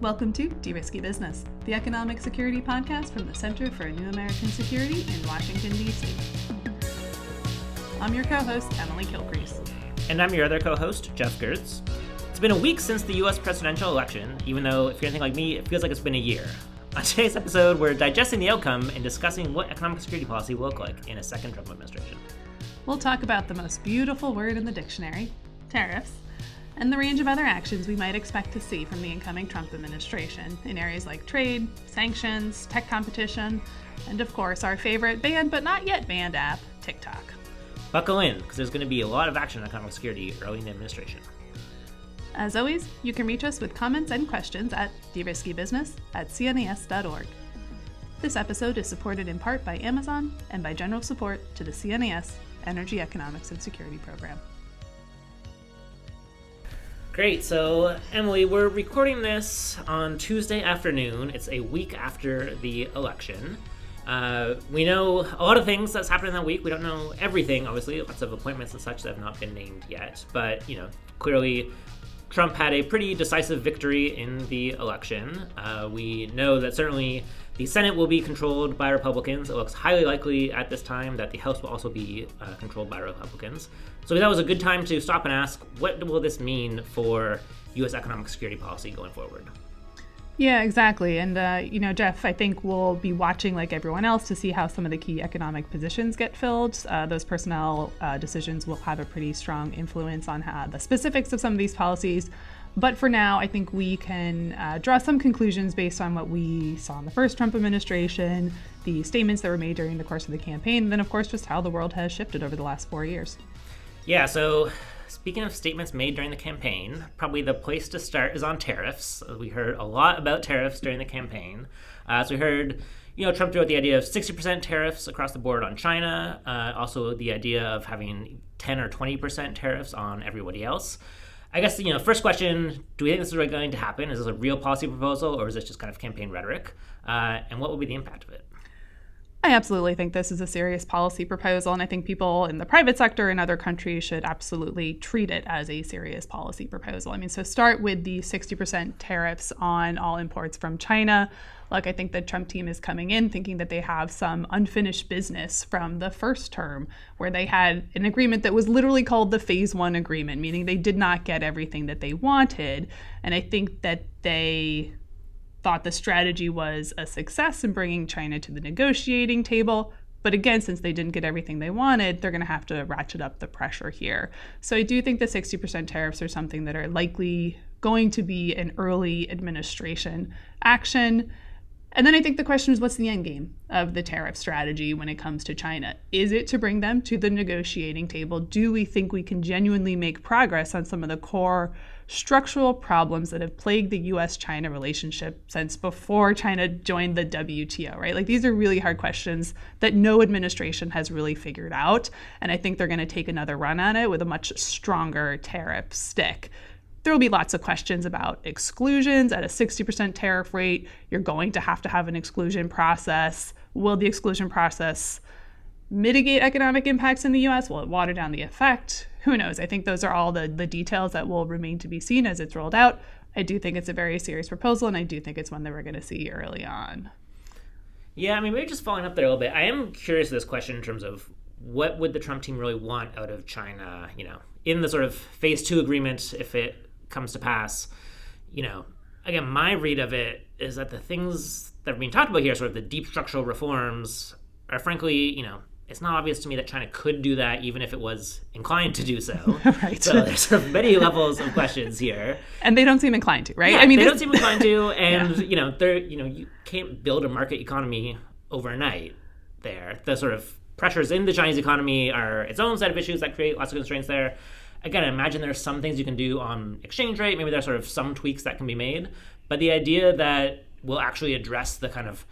Welcome to De-Risky Business, the economic security podcast from the Center for New American Security in Washington, D.C. I'm your co-host, Emily Kilcrease. And I'm your other co-host, Geoff. It's been a week since the U.S. presidential election, even though, if you're anything like me, it feels like it's been a year. On today's episode, we're digesting the outcome and discussing what economic security policy will look like in a second Trump administration. We'll talk about the most beautiful word in the dictionary, tariffs, and the range of other actions we might expect to see from the incoming Trump administration in areas like trade, sanctions, tech competition, and of course our favorite banned but not yet banned app, TikTok. Buckle in, because there's going to be a lot of action on economic security early in the administration. As always, you can reach us with comments and questions at deriskybusiness@cnas.org. This episode is supported in part by Amazon and by general support to the CNAS Energy Economics and Security Program. Great. So, Emily, we're recording this on Tuesday afternoon. It's a week after the election. We know a lot of things that's happened in that week. We don't know everything, obviously. Lots of appointments and such that have not been named yet. But, clearly Trump had a pretty decisive victory in the election. We know that certainly the Senate will be controlled by Republicans. It looks highly likely at this time that the House will also be controlled by Republicans. So that was a good time to stop and ask, what will this mean for U.S. economic security policy going forward? Yeah, exactly. And, Geoff, I think we'll be watching like everyone else to see how some of the key economic positions get filled. Those personnel decisions will have a pretty strong influence on how the specifics of some of these policies. But for now, I think we can draw some conclusions based on what we saw in the first Trump administration, the statements that were made during the course of the campaign, and then, of course, just how the world has shifted over the last 4 years. Yeah, so speaking of statements made during the campaign, probably the place to start is on tariffs. We heard a lot about tariffs during the campaign. So we heard, Trump threw out the idea of 60% tariffs across the board on China, also the idea of having 10 or 20% tariffs on everybody else. I guess, first question, do we think this is really going to happen? Is this a real policy proposal, or is this just kind of campaign rhetoric? And what will be the impact of it? I absolutely think this is a serious policy proposal, and I think people in the private sector in other countries should absolutely treat it as a serious policy proposal. So start with the 60% tariffs on all imports from China. Look, I think the Trump team is coming in thinking that they have some unfinished business from the first term, where they had an agreement that was literally called the Phase 1 agreement, meaning they did not get everything that they wanted. And I think that they thought the strategy was a success in bringing China to the negotiating table. But again, since they didn't get everything they wanted, they're going to have to ratchet up the pressure here. So I do think the 60% tariffs are something that are likely going to be an early administration action. And then I think the question is, what's the end game of the tariff strategy when it comes to China? Is it to bring them to the negotiating table? Do we think we can genuinely make progress on some of the core structural problems that have plagued the U.S.-China relationship since before China joined the WTO, right? Like, these are really hard questions that no administration has really figured out. And I think they're going to take another run at it with a much stronger tariff stick. There will be lots of questions about exclusions at a 60% tariff rate. You're going to have an exclusion process. Will the exclusion process mitigate economic impacts in the U.S.? Will it water down the effect? Who knows? I think those are all the details that will remain to be seen as it's rolled out. I do think it's a very serious proposal, and I do think it's one that we're going to see early on. Yeah, maybe just following up there a little bit. I am curious of this question in terms of what would the Trump team really want out of China, in the sort of Phase 2 agreement, if it comes to pass. Again, my read of it is that the things that are being talked about here, sort of the deep structural reforms, are frankly, it's not obvious to me that China could do that even if it was inclined to do so. Right. So there's sort of many levels of questions here. And they don't seem inclined to, right? Yeah, they don't seem inclined to, and you can't build a market economy overnight there. The sort of pressures in the Chinese economy are its own set of issues that create lots of constraints there. Again, I imagine there's some things you can do on exchange rate. Maybe there's sort of some tweaks that can be made. But the idea that we'll actually address the kind of,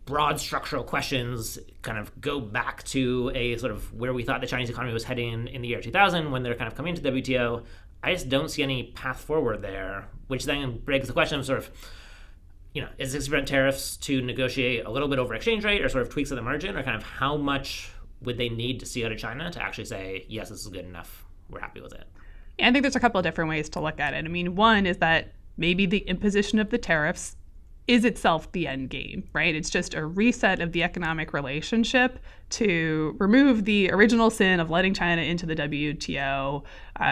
broad structural questions, kind of go back to a sort of where we thought the Chinese economy was heading in the year 2000 when they're kind of coming to WTO, I just don't see any path forward there, which then begs the question of sort of, is 60% tariffs to negotiate a little bit over exchange rate or sort of tweaks at the margin, or kind of how much would they need to see out of China to actually say, yes, this is good enough, we're happy with it? I think there's a couple of different ways to look at it. One is that maybe the imposition of the tariffs is itself the end game, right? It's just a reset of the economic relationship to remove the original sin of letting China into the WTO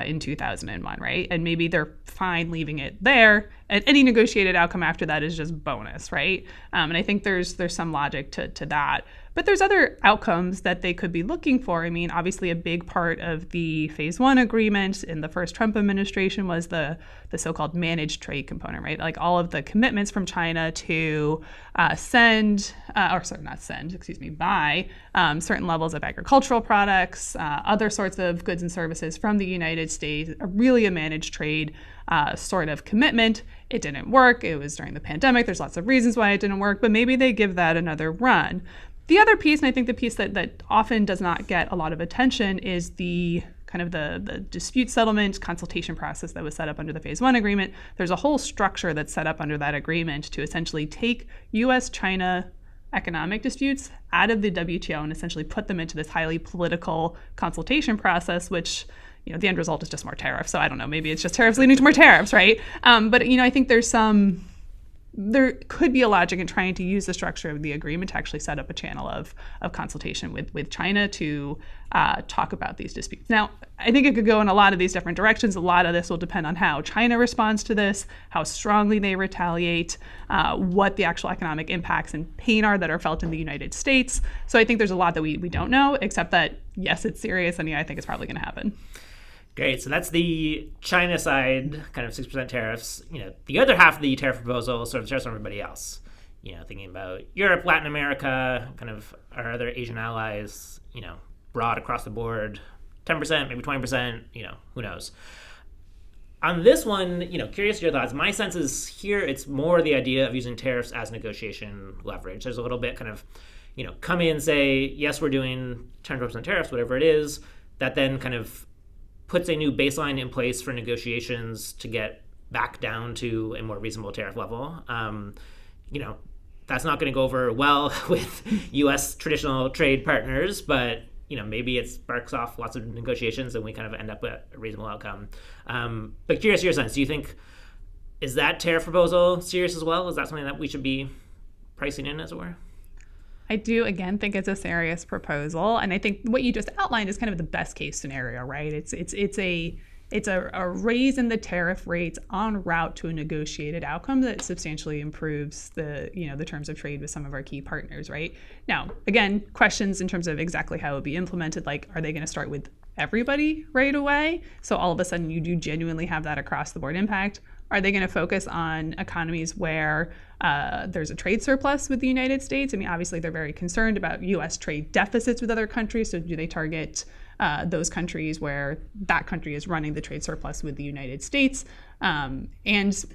in 2001, right? And maybe they're fine leaving it there, and any negotiated outcome after that is just bonus, right? And I think there's some logic to that. But there's other outcomes that they could be looking for. I mean, obviously, a big part of the Phase 1 agreement in the first Trump administration was the so-called managed trade component, right? Like all of the commitments from China to buy certain levels of agricultural products, other sorts of goods and services from the United States, really a managed trade sort of commitment. It didn't work. It was during the pandemic. There's lots of reasons why it didn't work, but maybe they give that another run. The other piece, and I think the piece that often does not get a lot of attention, is the kind of the dispute settlement consultation process that was set up under the Phase 1 agreement. There's a whole structure that's set up under that agreement to essentially take U.S.-China economic disputes out of the WTO and essentially put them into this highly political consultation process, which, the end result is just more tariffs. So I don't know, maybe it's just tariffs leading to more tariffs, right? But I think there could be a logic in trying to use the structure of the agreement to actually set up a channel of consultation with China to talk about these disputes. Now, I think it could go in a lot of these different directions. A lot of this will depend on how China responds to this, how strongly they retaliate, what the actual economic impacts and pain are that are felt in the United States. So I think there's a lot that we don't know, except that, yes, it's serious, and I think it's probably going to happen. Great. So that's the China side, kind of 6% tariffs. The other half of the tariff proposal sort of starts on everybody else. Thinking about Europe, Latin America, kind of our other Asian allies, broad across the board, 10%, maybe 20%, who knows. On this one, curious your thoughts. My sense is here it's more the idea of using tariffs as negotiation leverage. There's a little bit kind of, come in, say, yes, we're doing 10% tariffs, whatever it is, that then kind of puts a new baseline in place for negotiations to get back down to a more reasonable tariff level. That's not going to go over well with U.S. traditional trade partners, but maybe it sparks off lots of negotiations and we kind of end up with a reasonable outcome. But curious your sense, do you think, is that tariff proposal serious as well? Is that something that we should be pricing in, as it were? I do, again, think it's a serious proposal. And I think what you just outlined is kind of the best case scenario, right? It's a raise in the tariff rates en route to a negotiated outcome that substantially improves the terms of trade with some of our key partners, right? Now, again, questions in terms of exactly how it would be implemented, like, are they going to start with everybody right away? So all of a sudden you do genuinely have that across the board impact. Are they going to focus on economies where there's a trade surplus with the United States? I mean, obviously, they're very concerned about U.S. trade deficits with other countries. So do they target those countries where that country is running the trade surplus with the United States? And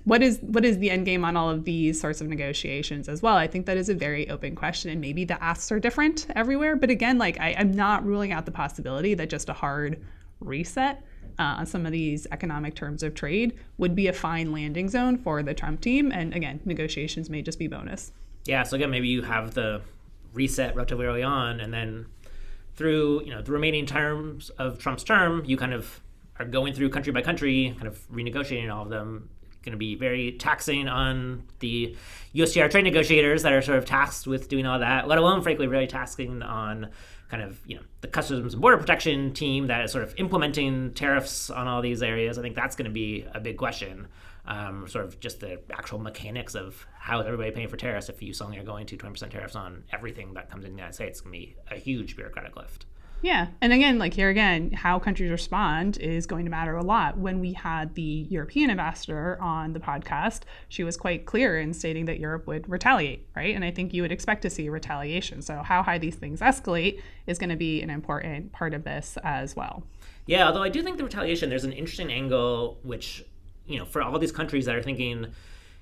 what is the end game on all of these sorts of negotiations as well? I think that is a very open question, and maybe the asks are different everywhere. But again, I'm not ruling out the possibility that just a hard reset on some of these economic terms of trade would be a fine landing zone for the Trump team. And again, negotiations may just be bonus. Yeah, so again, maybe you have the reset relatively early on, and then through the remaining terms of Trump's term, you kind of are going through country by country, kind of renegotiating all of them. It's going to be very taxing on the USTR trade negotiators that are sort of tasked with doing all that, let alone, frankly, really taxing on kind of, the Customs and Border Protection team that is sort of implementing tariffs on all these areas. I think that's going to be a big question. Sort of just the actual mechanics of how is everybody paying for tariffs if you suddenly are going to 20% tariffs on everything that comes in the United States. It's going to be a huge bureaucratic lift. Yeah. And again, here again, how countries respond is going to matter a lot. When we had the European ambassador on the podcast, she was quite clear in stating that Europe would retaliate, right? And I think you would expect to see retaliation. So how high these things escalate is going to be an important part of this as well. Yeah, although I do think the retaliation, there's an interesting angle, which, for all these countries that are thinking,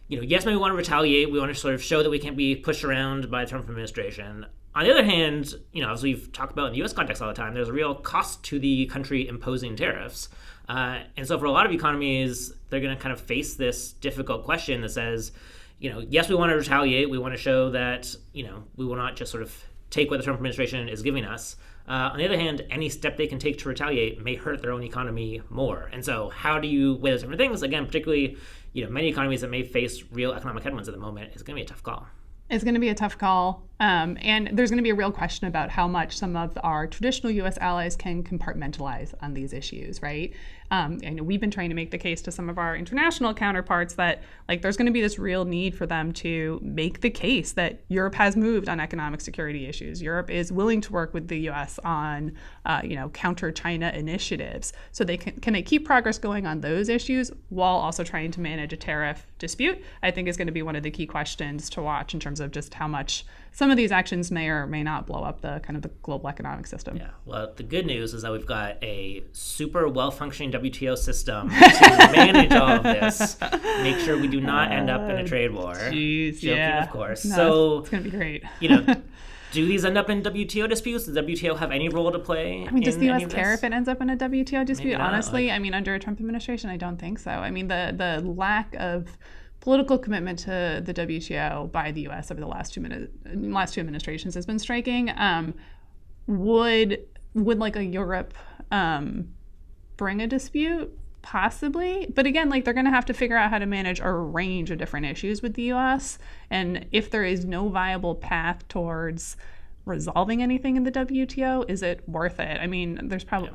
yes, maybe we want to retaliate. We want to sort of show that we can't be pushed around by the Trump administration. On the other hand, as we've talked about in the U.S. context all the time, there's a real cost to the country imposing tariffs. And so for a lot of economies, they're going to kind of face this difficult question that says, yes, we want to retaliate. We want to show that, we will not just sort of take what the Trump administration is giving us. On the other hand, any step they can take to retaliate may hurt their own economy more. And so how do you weigh those different things? Again, particularly, many economies that may face real economic headwinds at the moment, it's going to be a tough call. It's going to be a tough call. And there's going to be a real question about how much some of our traditional U.S. allies can compartmentalize on these issues, right? We've been trying to make the case to some of our international counterparts that there's going to be this real need for them to make the case that Europe has moved on economic security issues. Europe is willing to work with the U.S. on, counter China initiatives. So can they keep progress going on those issues while also trying to manage a tariff dispute? I think is going to be one of the key questions to watch in terms of just how much some of these actions may or may not blow up the global economic system. Yeah. Well, the good news is that we've got a super well-functioning WTO system to manage all of this, make sure we do not end up in a trade war. Geez, Joking, yeah. of course. No, so it's going to be great. Do these end up in WTO disputes? Does WTO have any role to play? Does the U.S. care if it ends up in a WTO dispute? Not, honestly, under a Trump administration, I don't think so. The lack of political commitment to the WTO by the U.S. over the last two administrations has been striking. Would a Europe bring a dispute? Possibly. But again, they're going to have to figure out how to manage a range of different issues with the U.S. And if there is no viable path towards resolving anything in the WTO, is it worth it? There's probably...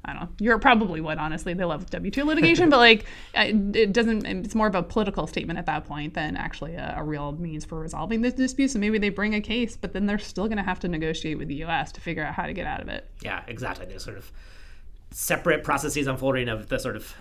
I don't know. Europe probably would, honestly. They love WTO litigation, but it doesn't, it's more of a political statement at that point than actually a real means for resolving this dispute. So maybe they bring a case, but then they're still going to have to negotiate with the U.S. to figure out how to get out of it. Yeah, exactly. There's sort of separate processes unfolding of the sort of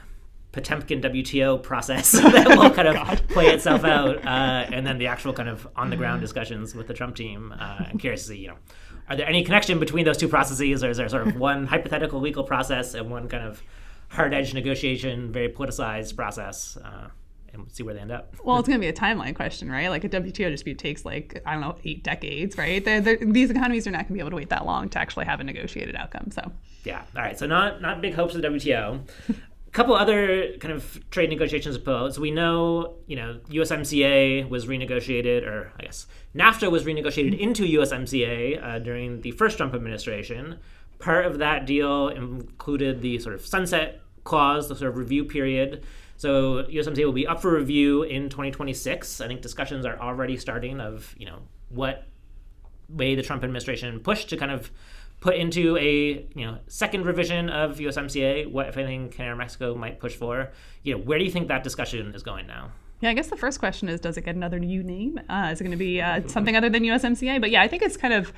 Potemkin WTO process that will kind of play itself out, and then the actual kind of on-the-ground discussions with the Trump team. I'm curious to see, are there any connection between those two processes, or is there sort of one hypothetical legal process and one kind of hard-edged negotiation, very politicized process, and see where they end up? Well, it's going to be a timeline question, right? A WTO dispute takes 8 decades, right? These economies are not going to be able to wait that long to actually have a negotiated outcome. So yeah, all right. So not big hopes for the WTO. A couple other kind of trade negotiations opposed. We know, USMCA was renegotiated, or I guess NAFTA was renegotiated into USMCA during the first Trump administration. Part of that deal included the sort of sunset clause, the sort of review period. So USMCA will be up for review in 2026. I think discussions are already starting of, what way the Trump administration pushed to kind of put into a second revision of USMCA, what, if anything, Canada or Mexico might push for. Where do you think that discussion is going now? Yeah, I guess the first question is, does it get another new name? Is it going to be something other than USMCA? But yeah, I think it's kind of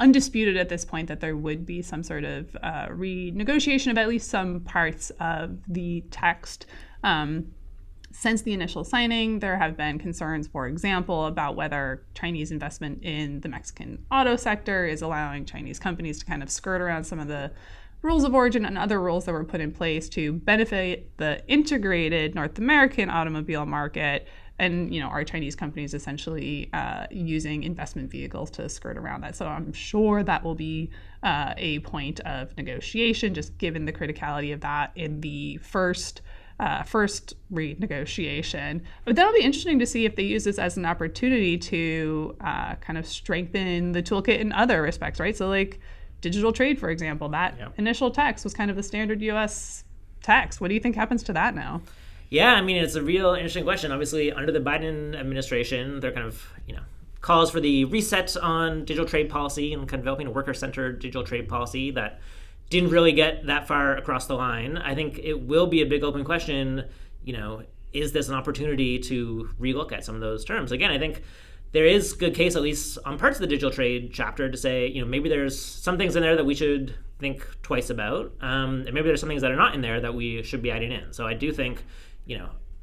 undisputed at this point that there would be some sort of renegotiation of at least some parts of the text. Since the initial signing, there have been concerns, for example, about whether Chinese investment in the Mexican auto sector is allowing Chinese companies to kind of skirt around some of the rules of origin and other rules that were put in place to benefit the integrated North American automobile market. And, are Chinese companies essentially using investment vehicles to skirt around that? So I'm sure that will be a point of negotiation, just given the criticality of that in the first renegotiation. But that'll be interesting to see if they use this as an opportunity to kind of strengthen the toolkit in other respects, right? So digital trade, for example, that initial text was kind of the standard U.S. text. What do you think happens to that now? Yeah, it's a real interesting question. Obviously, under the Biden administration, they're kind of, calls for the reset on digital trade policy and kind of developing a worker-centered digital trade policy that didn't really get that far across the line. I think it will be a big open question, is this an opportunity to relook at some of those terms? Again, I think there is good case, at least on parts of the digital trade chapter, to say, maybe there's some things in there that we should think twice about, and maybe there's some things that are not in there that we should be adding in. So I do think,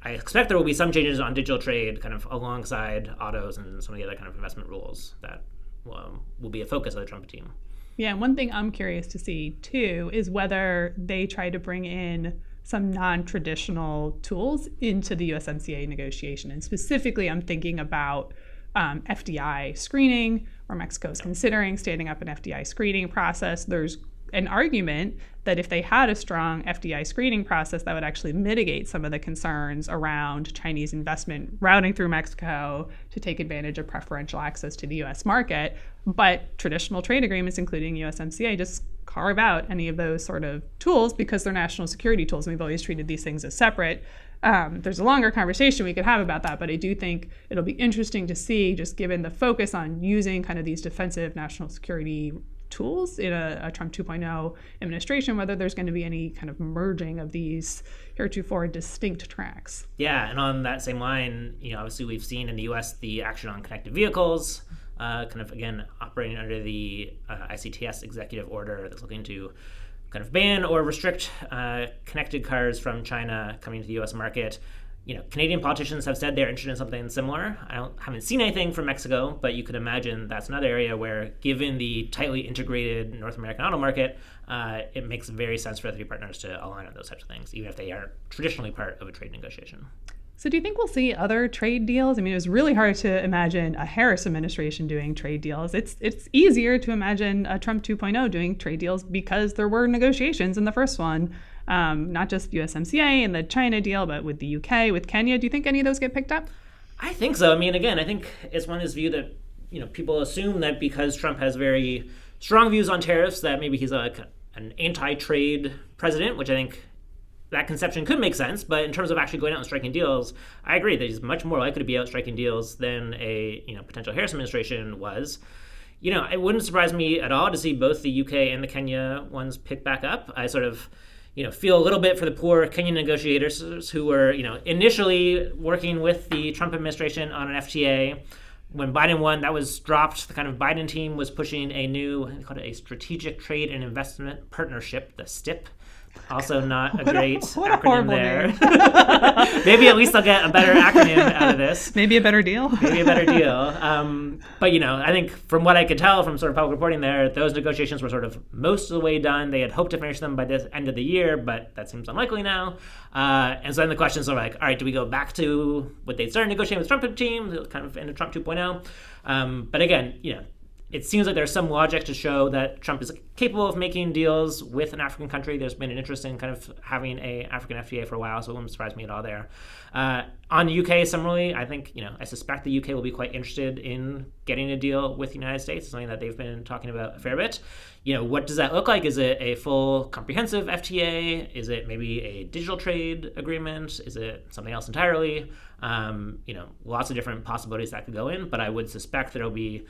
I expect there will be some changes on digital trade kind of alongside autos and some of the other kind of investment rules that will be a focus of the Trump team. Yeah, one thing I'm curious to see, too, is whether they try to bring in some non-traditional tools into the USMCA negotiation. And specifically, I'm thinking about FDI screening, where Mexico is considering standing up an FDI screening process. There's an argument that if they had a strong FDI screening process, that would actually mitigate some of the concerns around Chinese investment routing through Mexico to take advantage of preferential access to the U.S. market. But traditional trade agreements, including USMCA, just carve out any of those sort of tools because they're national security tools. And we've always treated these things as separate. There's a longer conversation we could have about that, but I do think it'll be interesting to see, just given the focus on using kind of these defensive national security tools in a Trump 2.0 administration, whether there's going to be any kind of merging of these heretofore distinct tracks. Yeah, and on that same line, obviously we've seen in the U.S. the action on connected vehicles, kind of, again, operating under the ICTS executive order that's looking to kind of ban or restrict connected cars from China coming to the U.S. market. Canadian politicians have said they're interested in something similar. I haven't seen anything from Mexico, but you could imagine that's another area where, given the tightly integrated North American auto market, it makes very sense for the three partners to align on those types of things, even if they are traditionally part of a trade negotiation. So do you think we'll see other trade deals? I mean, it was really hard to imagine a Harris administration doing trade deals. It's easier to imagine a Trump 2.0 doing trade deals because there were negotiations in the first one, not just USMCA and the China deal, but with the UK, with Kenya. Do you think any of those get picked up? I think so. I mean, again, I think it's one of this view that, people assume that because Trump has very strong views on tariffs, that maybe he's an anti-trade president, which I think that conception could make sense, but in terms of actually going out and striking deals, I agree that he's much more likely to be out striking deals than a potential Harris administration was. It wouldn't surprise me at all to see both the UK and the Kenya ones pick back up. I sort of feel a little bit for the poor Kenyan negotiators who were initially working with the Trump administration on an FTA. When Biden won, that was dropped. The kind of Biden team was pushing a new, they called it a strategic trade and investment partnership, the STIP. Also not a great acronym there. Maybe at least they'll get a better acronym out of this. Maybe a better deal. Maybe a better deal. But, I think from what I could tell from sort of public reporting there, those negotiations were sort of most of the way done. They had hoped to finish them by the end of the year, but that seems unlikely now. And so then the question is sort of like, all right, do we go back to what they started negotiating with the Trump team, kind of into Trump 2.0? But again, it seems like there's some logic to show that Trump is capable of making deals with an African country. There's been an interest in kind of having an African FTA for a while, so it wouldn't surprise me at all there. On the UK, similarly, I think, I suspect the UK will be quite interested in getting a deal with the United States. It's something that they've been talking about a fair bit. What does that look like? Is it a full comprehensive FTA? Is it maybe a digital trade agreement? Is it something else entirely? Lots of different possibilities that could go in, but I would suspect there'll be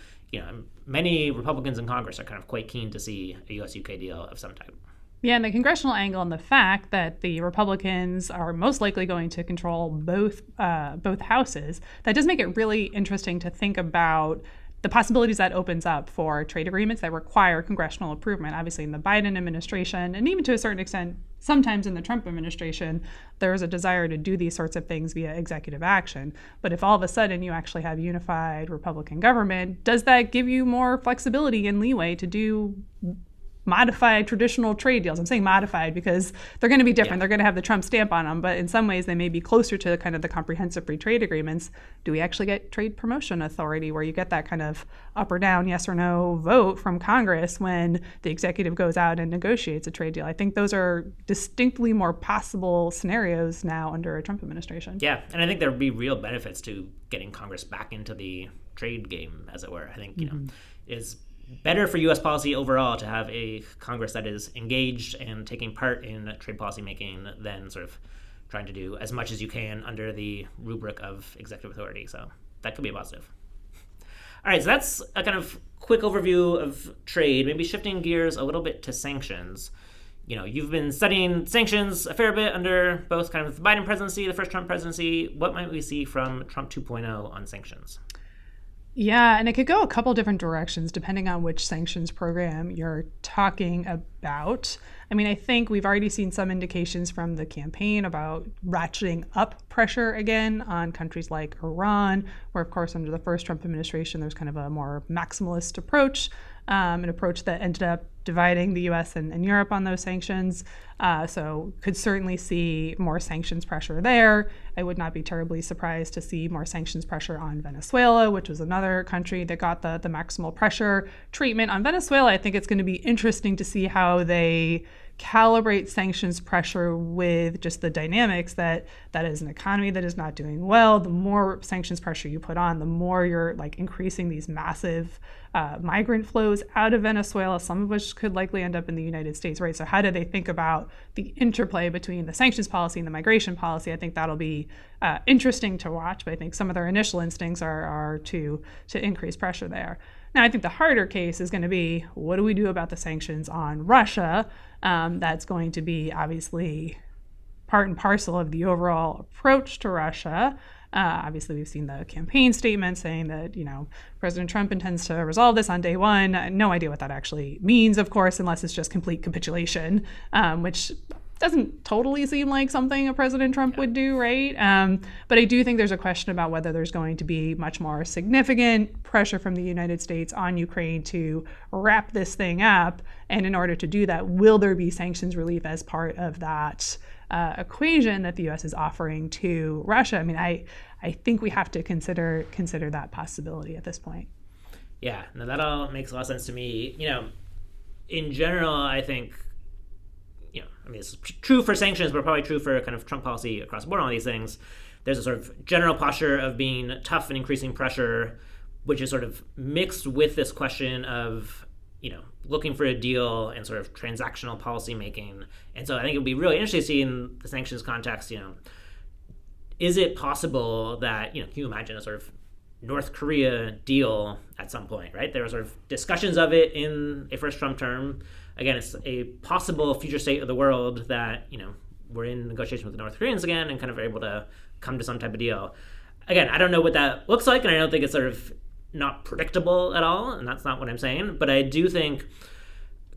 many Republicans in Congress are kind of quite keen to see a US-UK deal of some type. Yeah, and the congressional angle and the fact that the Republicans are most likely going to control both houses, that does make it really interesting to think about the possibilities that opens up for trade agreements that require congressional approval. Obviously, in the Biden administration, and even to a certain extent, sometimes in the Trump administration, there's a desire to do these sorts of things via executive action. But if all of a sudden you actually have unified Republican government, does that give you more flexibility and leeway to do modified traditional trade deals? I'm saying modified because they're going to be different. Yeah. They're going to have the Trump stamp on them, but in some ways they may be closer to kind of the comprehensive free trade agreements. Do we actually get trade promotion authority where you get that kind of up or down, yes or no vote from Congress when the executive goes out and negotiates a trade deal? I think those are distinctly more possible scenarios now under a Trump administration. Yeah, and I think there would be real benefits to getting Congress back into the trade game, as it were. I think, is better for U.S. policy overall to have a Congress that is engaged and taking part in trade policy making than sort of trying to do as much as you can under the rubric of executive authority. So that could be a positive. All right, so that's a kind of quick overview of trade. Maybe shifting gears a little bit to sanctions. You've been studying sanctions a fair bit under both kind of the Biden presidency, the first Trump presidency. What might we see from Trump 2.0 on sanctions? Yeah, and it could go a couple different directions depending on which sanctions program you're talking about. I mean, I think we've already seen some indications from the campaign about ratcheting up pressure again on countries like Iran, where, of course, under the first Trump administration, there's kind of a more maximalist approach. an approach that ended up dividing the U.S. and Europe on those sanctions. So could certainly see more sanctions pressure there. I would not be terribly surprised to see more sanctions pressure on Venezuela, which was another country that got the maximal pressure treatment. On Venezuela, I think it's going to be interesting to see how they calibrate sanctions pressure with just the dynamics that is an economy that is not doing well. The more sanctions pressure you put on, the more you're like increasing these massive migrant flows out of Venezuela, some of which could likely end up in the United States, right? So how do they think about the interplay between the sanctions policy and the migration policy? I think that'll be interesting to watch, but I think some of their initial instincts are to increase pressure there. Now, I think the harder case is going to be, what do we do about the sanctions on Russia? That's going to be obviously part and parcel of the overall approach to Russia. Obviously, we've seen the campaign statement saying that, President Trump intends to resolve this on day one. No idea what that actually means, of course, unless it's just complete capitulation, which doesn't totally seem like something a President Trump would do, right? But I do think there's a question about whether there's going to be much more significant pressure from the United States on Ukraine to wrap this thing up. And in order to do that, will there be sanctions relief as part of that equation that the U.S. is offering to Russia? I mean, I think we have to consider that possibility at this point. Yeah, no, that all makes a lot of sense to me. In general, I think, it's true for sanctions, but probably true for kind of Trump policy across the board on all these things. There's a sort of general posture of being tough and increasing pressure, which is sort of mixed with this question of, looking for a deal and sort of transactional policy making. And so I think it would be really interesting to see in the sanctions context, is it possible that, can you imagine a sort of North Korea deal at some point, right? There were sort of discussions of it in a first Trump term. Again, it's a possible future state of the world that, we're in negotiation with the North Koreans again and kind of are able to come to some type of deal. Again, I don't know what that looks like, and I don't think it's sort of not predictable at all, and that's not what I'm saying. But I do think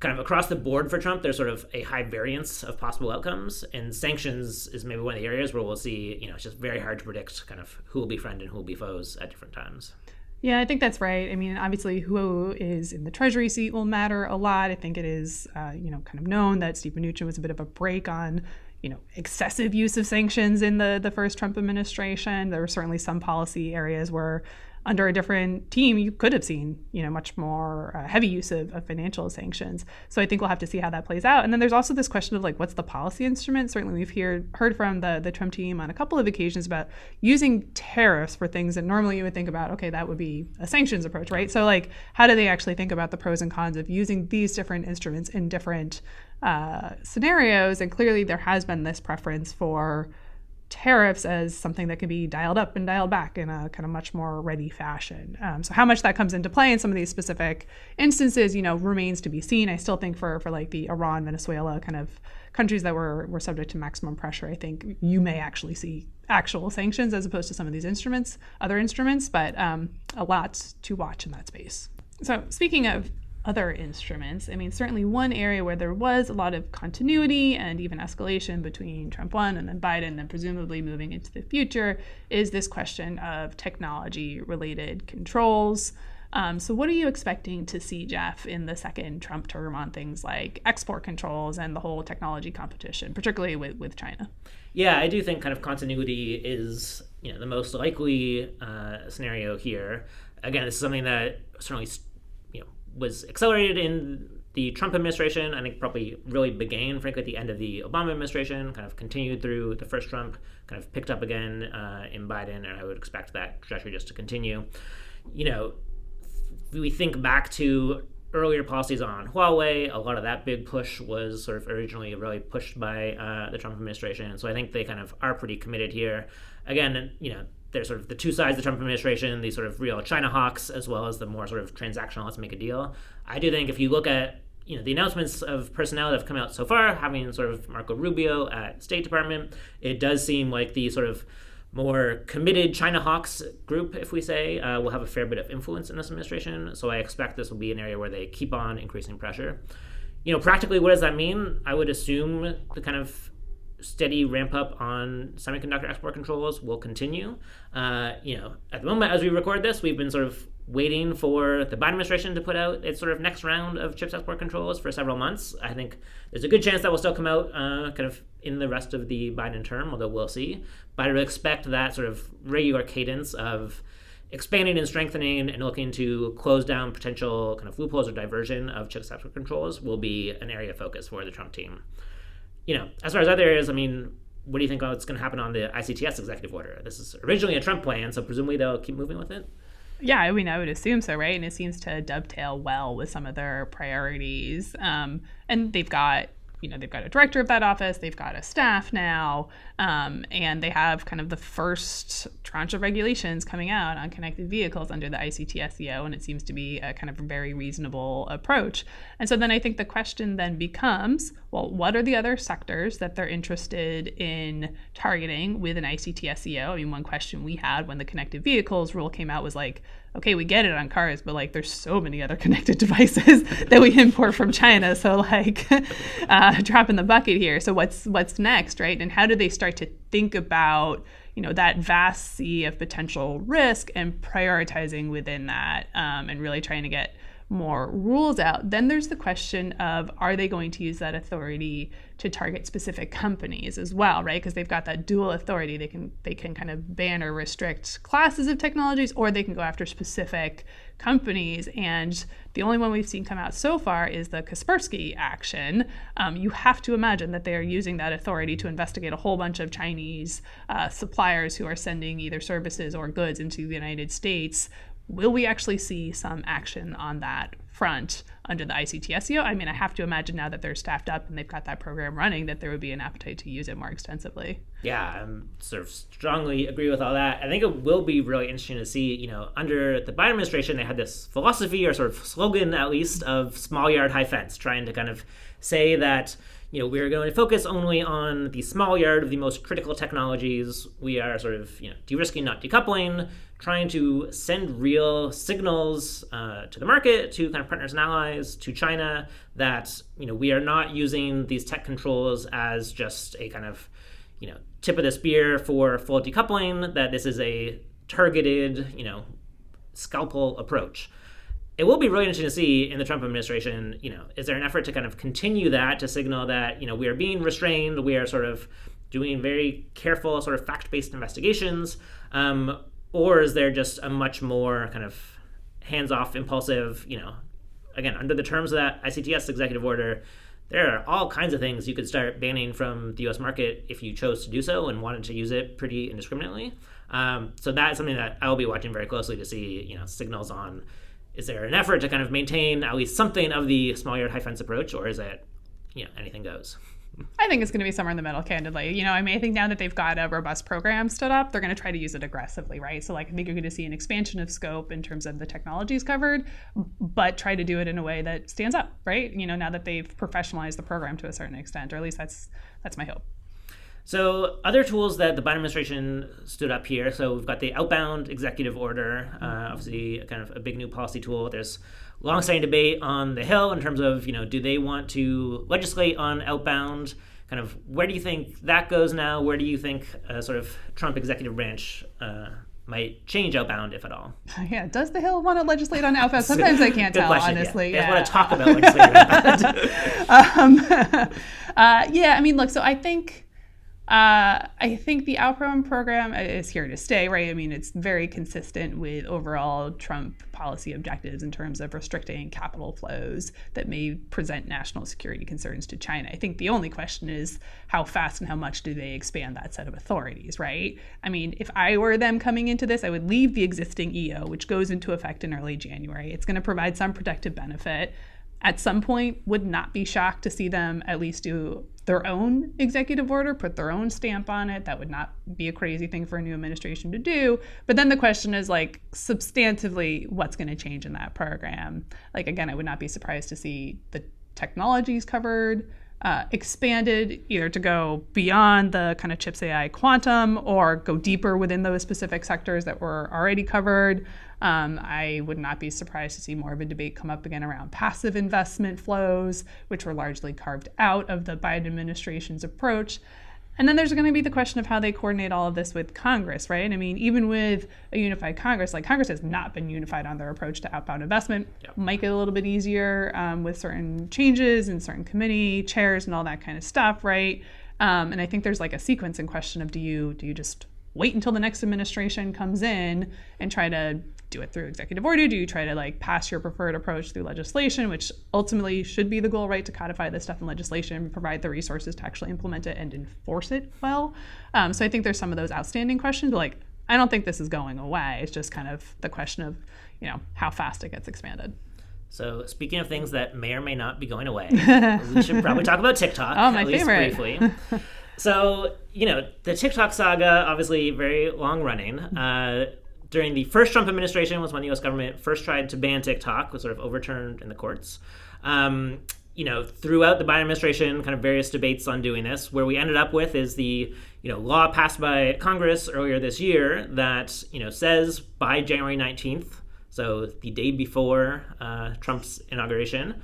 kind of across the board for Trump, there's sort of a high variance of possible outcomes, and sanctions is maybe one of the areas where we'll see, it's just very hard to predict kind of who will be friend and who will be foes at different times. Yeah, I think that's right. I mean, obviously, who is in the Treasury seat will matter a lot. I think it is, kind of known that Steve Mnuchin was a bit of a break on, excessive use of sanctions in the first Trump administration. There were certainly some policy areas where under a different team, you could have seen, much more heavy use of financial sanctions. So I think we'll have to see how that plays out. And then there's also this question of what's the policy instrument? Certainly we've heard from the Trump team on a couple of occasions about using tariffs for things that normally you would think about, okay, that would be a sanctions approach, right? So how do they actually think about the pros and cons of using these different instruments in different scenarios? And clearly there has been this preference for tariffs as something that can be dialed up and dialed back in a kind of much more ready fashion. So how much that comes into play in some of these specific instances, remains to be seen. I still think for the Iran, Venezuela kind of countries that were subject to maximum pressure, I think you may actually see actual sanctions as opposed to some of these other instruments, but a lot to watch in that space. So speaking of other instruments, I mean, certainly one area where there was a lot of continuity and even escalation between Trump 1 and then Biden and presumably moving into the future is this question of technology-related controls. So what are you expecting to see, Geoff, in the second Trump term on things like export controls and the whole technology competition, particularly with China? Yeah, I do think kind of continuity is the most likely scenario here. Again, this is something that certainly was accelerated in the Trump administration. I think probably really began, frankly, at the end of the Obama administration, kind of continued through the first Trump, kind of picked up again in Biden, and I would expect that trajectory just to continue. We think back to earlier policies on Huawei, a lot of that big push was sort of originally really pushed by the Trump administration. So I think they kind of are pretty committed here. Again, there's sort of the two sides of the Trump administration, the sort of real China hawks, as well as the more sort of transactional, let's make a deal. I do think if you look at the announcements of personnel that have come out so far, having sort of Marco Rubio at State Department, it does seem like the sort of more committed China hawks group, if we say, will have a fair bit of influence in this administration. So I expect this will be an area where they keep on increasing pressure. Practically, what does that mean? I would assume the kind of steady ramp up on semiconductor export controls will continue. At the moment, as we record this, we've been sort of waiting for the Biden administration to put out its sort of next round of chips export controls for several months. I think there's a good chance that will still come out kind of in the rest of the Biden term, although we'll see. But I would expect that sort of regular cadence of expanding and strengthening and looking to close down potential kind of loopholes or diversion of chips export controls will be an area of focus for the Trump team. As far as other areas, I mean, what do you think what's going to happen on the ICTS executive order? This is originally a Trump plan, so presumably they'll keep moving with it. Yeah, I mean, I would assume so, right? And it seems to dovetail well with some of their priorities. And they've got a director of that office, they've got a staff now, and they have kind of the first tranche of regulations coming out on connected vehicles under the ICTSEO, and it seems to be a kind of a very reasonable approach. And so then I think the question then becomes, well, what are the other sectors that they're interested in targeting with an ICTSEO? I mean, one question we had when the connected vehicles rule came out was like, okay, we get it on cars, but like there's so many other connected devices that we import from China. So like drop in the bucket here. So what's next, right? And how do they start to think about, that vast sea of potential risk and prioritizing within that and really trying to get more rules out? Then there's the question of, are they going to use that authority to target specific companies as well, right? Because they've got that dual authority. They can kind of ban or restrict classes of technologies, or they can go after specific companies. And the only one we've seen come out so far is the Kaspersky action. You have to imagine that they are using that authority to investigate a whole bunch of Chinese suppliers who are sending either services or goods into the United States. Will we actually see some action on that front under the ICTSEO? I mean, I have to imagine now that they're staffed up and they've got that program running that there would be an appetite to use it more extensively. Yeah, I sort of strongly agree with all that. I think it will be really interesting to see, under the Biden administration, they had this philosophy or sort of slogan, at least, of small yard, high fence, trying to kind of say that, we're going to focus only on the small yard of the most critical technologies. We are sort of, de-risking, not decoupling, trying to send real signals to the market, to kind of partners and allies, to China, that, we are not using these tech controls as just a kind of, tip of the spear for full decoupling, that this is a targeted, scalpel approach. It will be really interesting to see in the Trump administration, is there an effort to kind of continue that, to signal that, we are being restrained, we are sort of doing very careful sort of fact-based investigations, or is there just a much more kind of hands-off, impulsive, again, under the terms of that ICTS executive order, there are all kinds of things you could start banning from the U.S. market if you chose to do so and wanted to use it pretty indiscriminately. So that is something that I will be watching very closely to see, signals on, is there an effort to kind of maintain at least something of the small yard high fence approach, or is it, anything goes? I think it's going to be somewhere in the middle, candidly. I think now that they've got a robust program stood up, they're going to try to use it aggressively, right? So, I think you're going to see an expansion of scope in terms of the technologies covered, but try to do it in a way that stands up, right? Now that they've professionalized the program to a certain extent, or at least that's my hope. So other tools that the Biden administration stood up here. So we've got the outbound executive order, obviously kind of a big new policy tool. There's long-standing debate on the Hill in terms of, do they want to legislate on outbound? Kind of where do you think that goes now? Where do you think sort of Trump executive branch might change outbound, if at all? Yeah, does the Hill want to legislate on outbound? Sometimes I can't tell, question, honestly. Yeah. They want to talk about legislating outbound. I mean, look, so I think the outbound program is here to stay, right? I mean, it's very consistent with overall Trump policy objectives in terms of restricting capital flows that may present national security concerns to China. I think the only question is how fast and how much do they expand that set of authorities, right? I mean, if I were them coming into this, I would leave the existing EO, which goes into effect in early January. It's going to provide some protective benefit. At some point, would not be shocked to see them at least do their own executive order, put their own stamp on it. That would not be a crazy thing for a new administration to do. But then the question is, substantively, what's going to change in that program? Again, I would not be surprised to see the technologies covered expanded, either to go beyond the kind of chips, AI, quantum, or go deeper within those specific sectors that were already covered. I would not be surprised to see more of a debate come up again around passive investment flows, which were largely carved out of the Biden administration's approach. And then there's going to be the question of how they coordinate all of this with Congress, right? I mean, even with a unified Congress, like Congress has not been unified on their approach to outbound investment. Yep. Might get a little bit easier with certain changes and certain committee chairs and all that kind of stuff, right? And I think there's like a sequence in question of do you just wait until the next administration comes in and try to do it through executive order? Do you try to like pass your preferred approach through legislation, which ultimately should be the goal, right? To codify this stuff in legislation and provide the resources to actually implement it and enforce it well. So I think there's some of those outstanding questions. But like, I don't think this is going away. It's just kind of the question of, how fast it gets expanded. So speaking of things that may or may not be going away, we should probably talk about TikTok. Oh, my at least favorite. Briefly. So, the TikTok saga, obviously very long running. During the first Trump administration was when the U.S. government first tried to ban TikTok, was sort of overturned in the courts. Throughout the Biden administration, kind of various debates on doing this. Where we ended up with is the law passed by Congress earlier this year that says by January 19th, so the day before Trump's inauguration,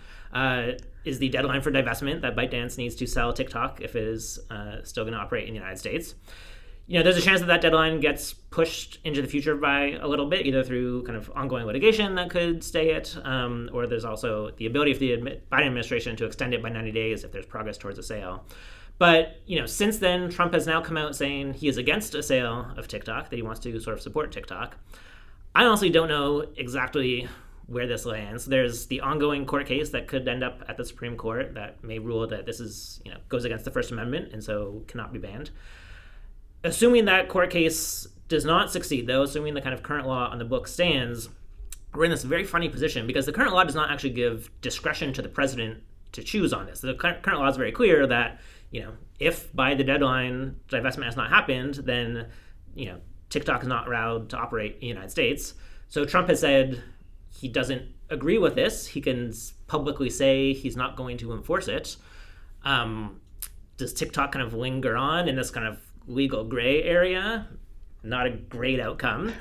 is the deadline for divestment that ByteDance needs to sell TikTok if it is still going to operate in the United States. There's a chance that deadline gets pushed into the future by a little bit, either through kind of ongoing litigation that could stay it, or there's also the ability of the Biden administration to extend it by 90 days if there's progress towards a sale. But, since then, Trump has now come out saying he is against a sale of TikTok, that he wants to sort of support TikTok. I honestly don't know exactly where this lands. There's the ongoing court case that could end up at the Supreme Court that may rule that this is, goes against the First Amendment and so cannot be banned. Assuming that court case does not succeed, though, assuming the kind of current law on the book stands, we're in this very funny position because the current law does not actually give discretion to the president to choose on this. The current law is very clear that, if by the deadline divestment has not happened, then, TikTok is not allowed to operate in the United States. So Trump has said he doesn't agree with this. He can publicly say he's not going to enforce it. Does TikTok kind of linger on in this kind of legal gray area? Not a great outcome.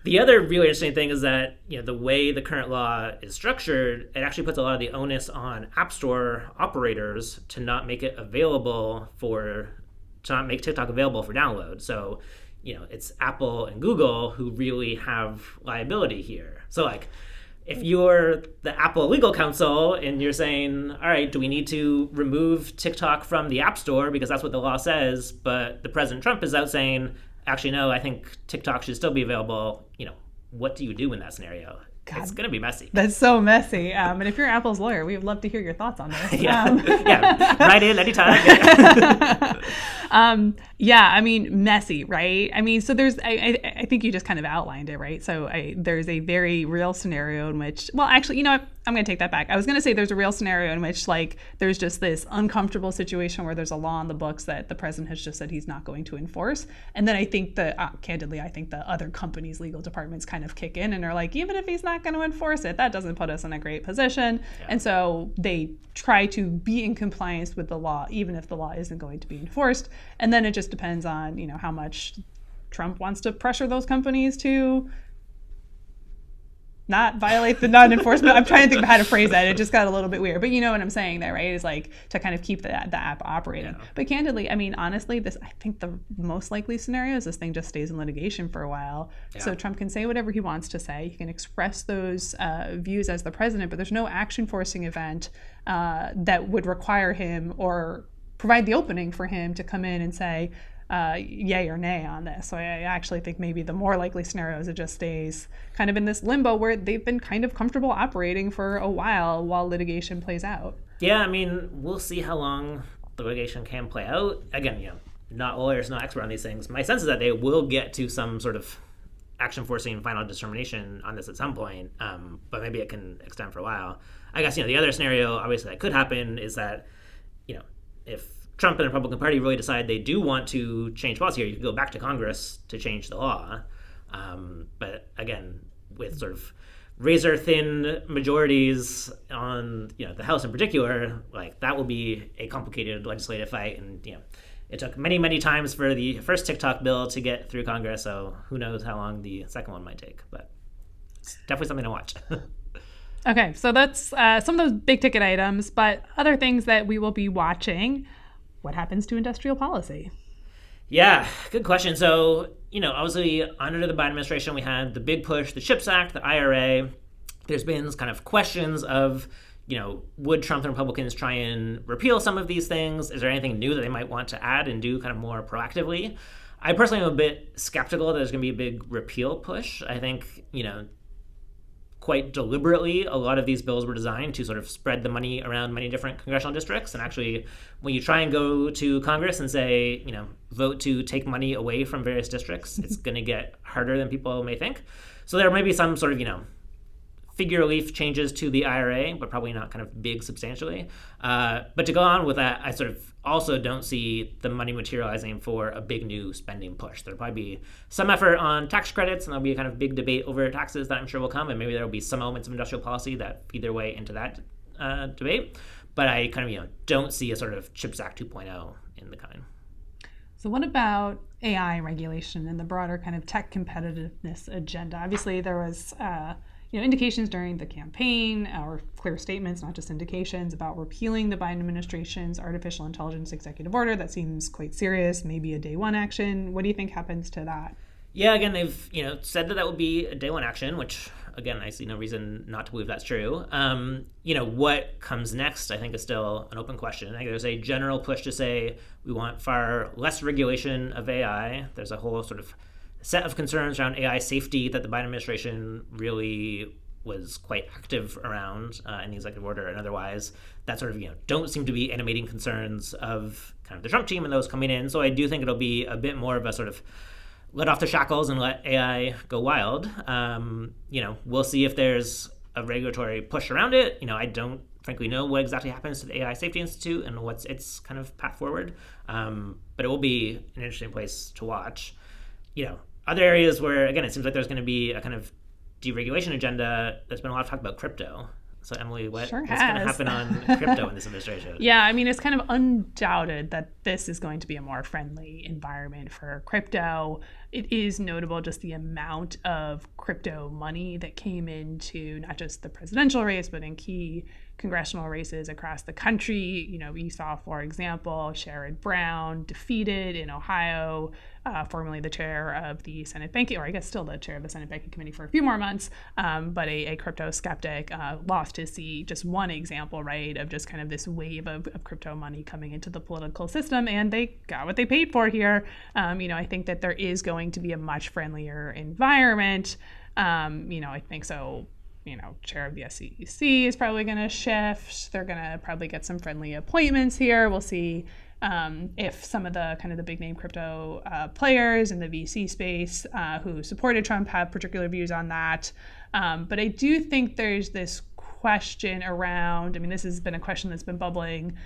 The other really interesting thing is that the way the current law is structured, it actually puts a lot of the onus on App Store operators to not make TikTok available for download. So it's Apple and Google who really have liability here. So like, if you're the Apple legal counsel and you're saying, all right, do we need to remove TikTok from the App Store because that's what the law says, but the President Trump is out saying, actually, no, I think TikTok should still be available. What do you do in that scenario? God, it's going to be messy. That's so messy. And if you're Apple's lawyer, we would love to hear your thoughts on this. Yeah, write in anytime. Messy, right? So there's, I think you just kind of outlined it, right? So there's a very real scenario in which, well, actually, you know what? I'm going to take that back. I was going to say there's a real scenario in which, like, there's just this uncomfortable situation where there's a law on the books that the president has just said he's not going to enforce. And then I think candidly, I think the other companies' legal departments kind of kick in and are like, even if he's not going to enforce it, that doesn't put us in a great position. Yeah. And so they try to be in compliance with the law, even if the law isn't going to be enforced. And then it just depends on, how much Trump wants to pressure those companies to not violate the non-enforcement. I'm trying to think of how to phrase that. It just got a little bit weird. But you know what I'm saying there, right? Is like to kind of keep the app operating. Yeah. But candidly, honestly, I think the most likely scenario is this thing just stays in litigation for a while. Yeah. So Trump can say whatever he wants to say. He can express those views as the president, but there's no action-forcing event that would require him or provide the opening for him to come in and say, yay or nay on this. So I actually think maybe the more likely scenario is it just stays kind of in this limbo where they've been kind of comfortable operating for a while litigation plays out. Yeah, we'll see how long the litigation can play out. Again, not lawyers, not expert on these things. My sense is that they will get to some sort of action-forcing final determination on this at some point, but maybe it can extend for a while. I guess, the other scenario, obviously, that could happen is that, if Trump and the Republican Party really decide they do want to change policy here, you can go back to Congress to change the law. But again, with sort of razor-thin majorities on the House in particular, like that will be a complicated legislative fight. And it took many, many times for the first TikTok bill to get through Congress, so who knows how long the second one might take. But it's definitely something to watch. Okay, so that's some of those big-ticket items, but other things that we will be watching. What happens to industrial policy? Yeah, good question. So, obviously under the Biden administration, we had the big push, the CHIPS Act, the IRA. There's been kind of questions of, would Trump and Republicans try and repeal some of these things? Is there anything new that they might want to add and do kind of more proactively? I personally am a bit skeptical that there's going to be a big repeal push. I think, quite deliberately, a lot of these bills were designed to sort of spread the money around many different congressional districts. And actually, when you try and go to Congress and say, vote to take money away from various districts, it's going to get harder than people may think. So there may be some sort of, figure leaf changes to the IRA, but probably not kind of big substantially. But to go on with that, I sort of also don't see the money materializing for a big new spending push. There'll probably be some effort on tax credits, and there'll be a kind of big debate over taxes that I'm sure will come, and maybe there'll be some elements of industrial policy that feed their way into that debate. But I kind of don't see a sort of CHIPS Act 2.0 in the coming. So what about AI regulation and the broader kind of tech competitiveness agenda? Obviously, there was indications during the campaign, or clear statements, not just indications, about repealing the Biden administration's artificial intelligence executive order. That seems quite serious, maybe a day one action. What do you think happens to that? Yeah, again, they've said that would be a day one action, which again, I see no reason not to believe that's true. What comes next, I think, is still an open question. I think there's a general push to say we want far less regulation of AI. There's a whole sort of set of concerns around AI safety that the Biden administration really was quite active around in the executive order and otherwise, that sort of don't seem to be animating concerns of kind of the Trump team and those coming in. So I do think it'll be a bit more of a sort of let off the shackles and let AI go wild. We'll see if there's a regulatory push around it. I don't frankly know what exactly happens to the AI Safety Institute and what's its kind of path forward. But it will be an interesting place to watch. Other areas where, again, it seems like there's going to be a kind of deregulation agenda. There's been a lot of talk about crypto. So, Emily, what's going to happen on crypto in this administration? Yeah, I mean, it's kind of undoubted that this is going to be a more friendly environment for crypto. It is notable just the amount of crypto money that came into not just the presidential race, but in key congressional races across the country. We saw, for example, Sherrod Brown defeated in Ohio, formerly the chair of the Senate Banking, or I guess still the chair of the Senate Banking Committee for a few more months, but a crypto skeptic lost his seat. Just one example, right, of just kind of this wave of crypto money coming into the political system, and they got what they paid for here. I think that there is going to be a much friendlier environment. I think so. Chair of the SEC is probably going to shift. They're going to probably get some friendly appointments here. We'll see if some of the kind of the big name crypto players in the VC space who supported Trump have particular views on that. But I do think there's this question around, this has been a question that's been bubbling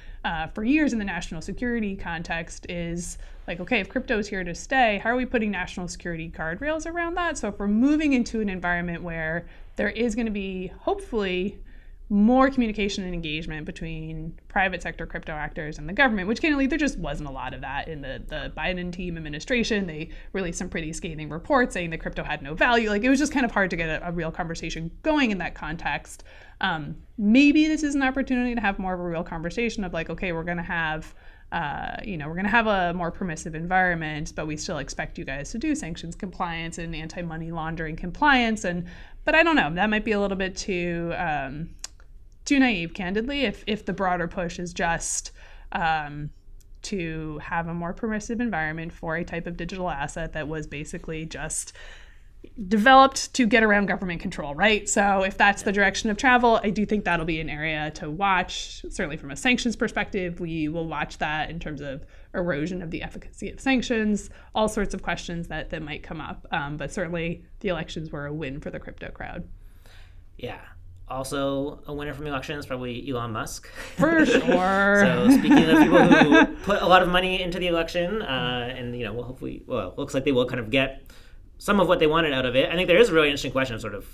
for years in the national security context, is like, okay, if crypto is here to stay, how are we putting national security guardrails around that? So if we're moving into an environment where there is going to be, hopefully, more communication and engagement between private sector crypto actors and the government, which candidly, there just wasn't a lot of that in the Biden team administration. They released some pretty scathing reports saying that crypto had no value. Like, it was just kind of hard to get a real conversation going in that context. Maybe this is an opportunity to have more of a real conversation of like, okay, we're going to have a more permissive environment, but we still expect you guys to do sanctions compliance and anti-money laundering compliance. But I don't know, that might be a little bit too naive, candidly, if the broader push is just to have a more permissive environment for a type of digital asset that was basically just developed to get around government control, right? So if that's the direction of travel, I do think that'll be an area to watch. Certainly from a sanctions perspective, we will watch that in terms of erosion of the efficacy of sanctions, all sorts of questions that might come up. But certainly the elections were a win for the crypto crowd. Yeah. Also, a winner from the election is probably Elon Musk. For sure. So speaking of people who put a lot of money into the election, and looks like they will kind of get some of what they wanted out of it. I think there is a really interesting question of sort of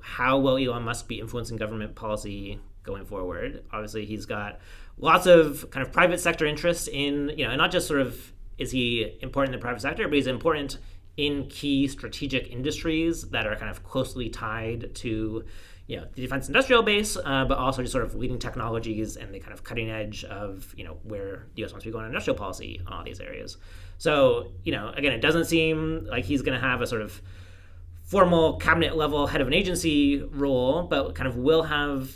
how will Elon Musk be influencing government policy going forward. Obviously, he's got lots of kind of private sector interests in, and not just sort of is he important in the private sector, but he's important in key strategic industries that are kind of closely tied to, the defense industrial base, but also just sort of leading technologies and the kind of cutting edge of, where the U.S. wants to be going in industrial policy on all these areas. So, again, it doesn't seem like he's going to have a sort of formal cabinet level head of an agency role, but kind of will have,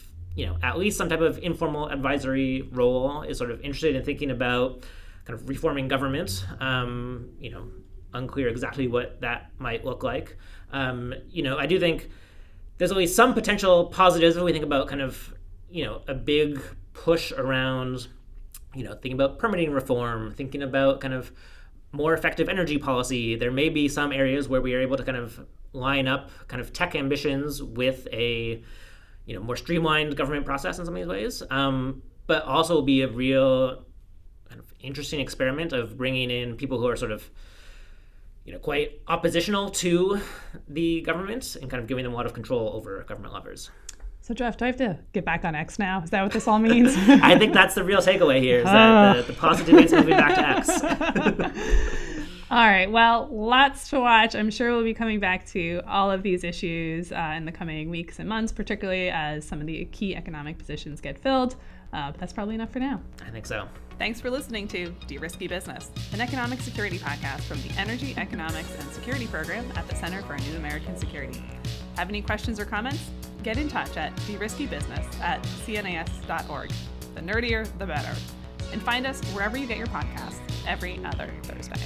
at least some type of informal advisory role, is sort of interested in thinking about kind of reforming government, unclear exactly what that might look like. I do think there's at least some potential positives when we think about kind of, a big push around, thinking about permitting reform, thinking about kind of more effective energy policy. There may be some areas where we are able to kind of line up kind of tech ambitions with a, more streamlined government process in some of these ways, but also be a real kind of interesting experiment of bringing in people who are sort of, quite oppositional to the government and kind of giving them a lot of control over government levers. So, Geoff, do I have to get back on X now? Is that what this all means? I think that's the real takeaway here, is that the positivity is moving back to X. All right. Well, lots to watch. I'm sure we'll be coming back to all of these issues in the coming weeks and months, particularly as some of the key economic positions get filled. But that's probably enough for now. I think so. Thanks for listening to De-Risky Business, an economic security podcast from the Energy, Economics, and Security Program at the Center for New American Security. Have any questions or comments? Get in touch at deriskybusiness@cnas.org. The nerdier, the better. And find us wherever you get your podcasts every other Thursday.